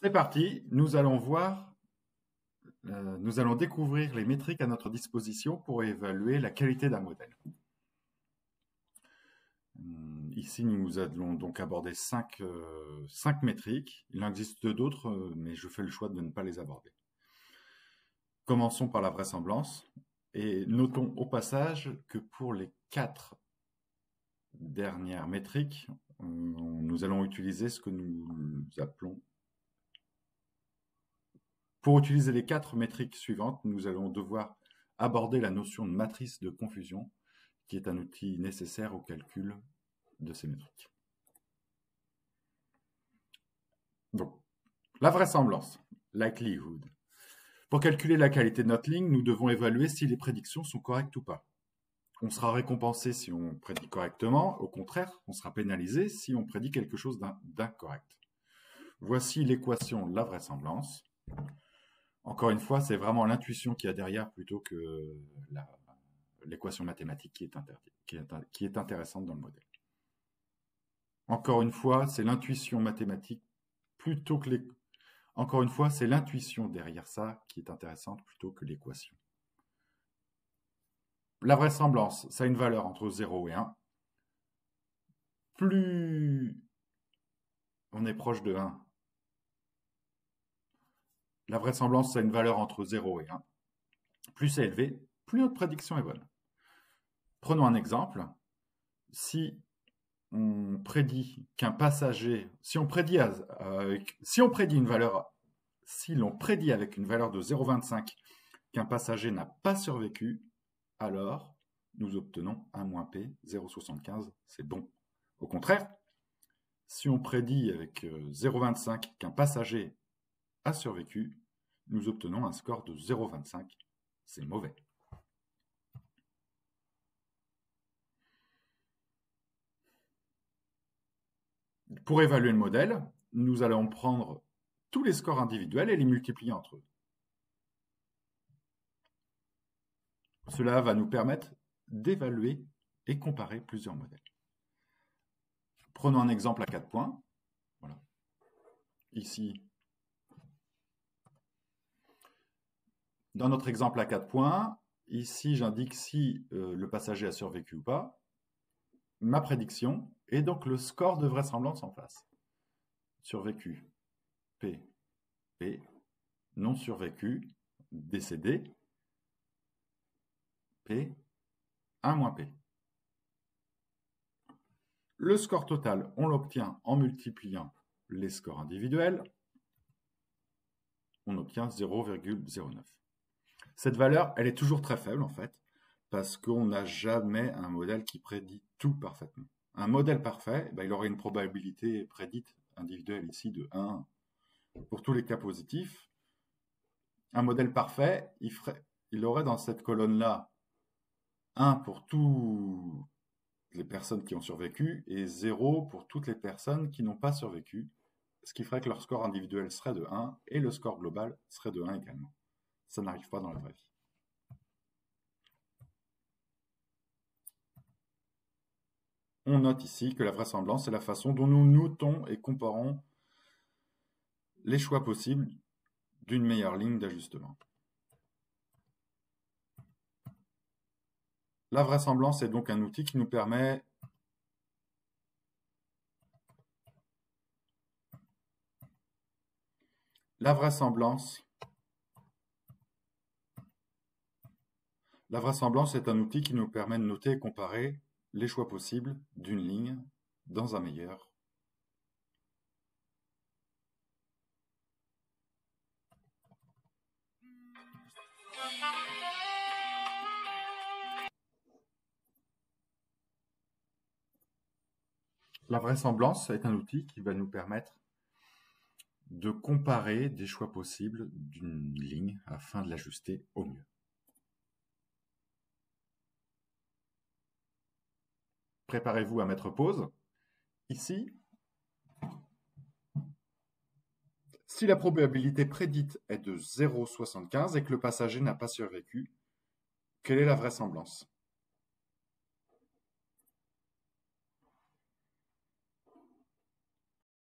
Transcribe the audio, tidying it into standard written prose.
C'est parti, nous allons découvrir les métriques à notre disposition pour évaluer la qualité d'un modèle. Ici, nous allons donc aborder cinq métriques. Il en existe d'autres, mais je fais le choix de ne pas les aborder. Commençons par la vraisemblance et notons au passage que pour les 4 dernières métriques, nous allons utiliser ce que nous appelons... Pour utiliser les 4 métriques suivantes, nous allons devoir aborder la notion de matrice de confusion, qui est un outil nécessaire au calcul de ces métriques. Donc, la vraisemblance, likelihood. Pour calculer la qualité de notre ligne, nous devons évaluer si les prédictions sont correctes ou pas. On sera récompensé si on prédit correctement, au contraire, on sera pénalisé si on prédit quelque chose d'incorrect. Voici l'équation de la vraisemblance. Encore une fois, c'est vraiment l'intuition qu'il y a derrière plutôt que l'équation mathématique qui est intéressante dans le modèle. Encore une fois, c'est l'intuition mathématique plutôt que Encore une fois, c'est l'intuition derrière ça qui est intéressante plutôt que l'équation. La vraisemblance, ça a une valeur entre 0 et 1. Plus on est proche de 1, la vraisemblance, ça a une valeur entre 0 et 1. Plus c'est élevé, plus notre prédiction est bonne. Prenons un exemple. Si on prédit qu'un passager, si l'on prédit avec une valeur de 0,25 qu'un passager n'a pas survécu, alors nous obtenons 1 moins P, 0,75, c'est bon. Au contraire, si on prédit avec 0,25 qu'un passager a survécu, nous obtenons un score de 0,25, c'est mauvais. Pour évaluer le modèle, nous allons prendre tous les scores individuels et les multiplier entre eux. Cela va nous permettre d'évaluer et comparer plusieurs modèles. Prenons un exemple à 4 points. Voilà. Ici, dans notre exemple à 4 points, ici j'indique si le passager a survécu ou pas, ma prédiction, et donc le score de vraisemblance en face. Survécu, P, P, non survécu, décédé, P, 1 moins P. Le score total, on l'obtient en multipliant les scores individuels. On obtient 0,09. Cette valeur, elle est toujours très faible en fait, parce qu'on n'a jamais un modèle qui prédit tout parfaitement. Un modèle parfait, il aurait une probabilité prédite individuelle ici de 1 pour tous les cas positifs. Un modèle parfait, il aurait dans cette colonne-là 1 pour toutes les personnes qui ont survécu et 0 pour toutes les personnes qui n'ont pas survécu, ce qui ferait que leur score individuel serait de 1 et le score global serait de 1 également. Ça n'arrive pas dans la vraie vie. On note ici que la vraisemblance est la façon dont nous notons et comparons les choix possibles d'une meilleure ligne d'ajustement. La vraisemblance est donc un outil qui nous permet La vraisemblance est un outil qui nous permet de noter et comparer les choix possibles d'une ligne dans un meilleur. La vraisemblance est un outil qui va nous permettre de comparer des choix possibles d'une ligne afin de l'ajuster au mieux. Préparez-vous à mettre pause. Ici, si la probabilité prédite est de 0,75 et que le passager n'a pas survécu, quelle est la vraisemblance?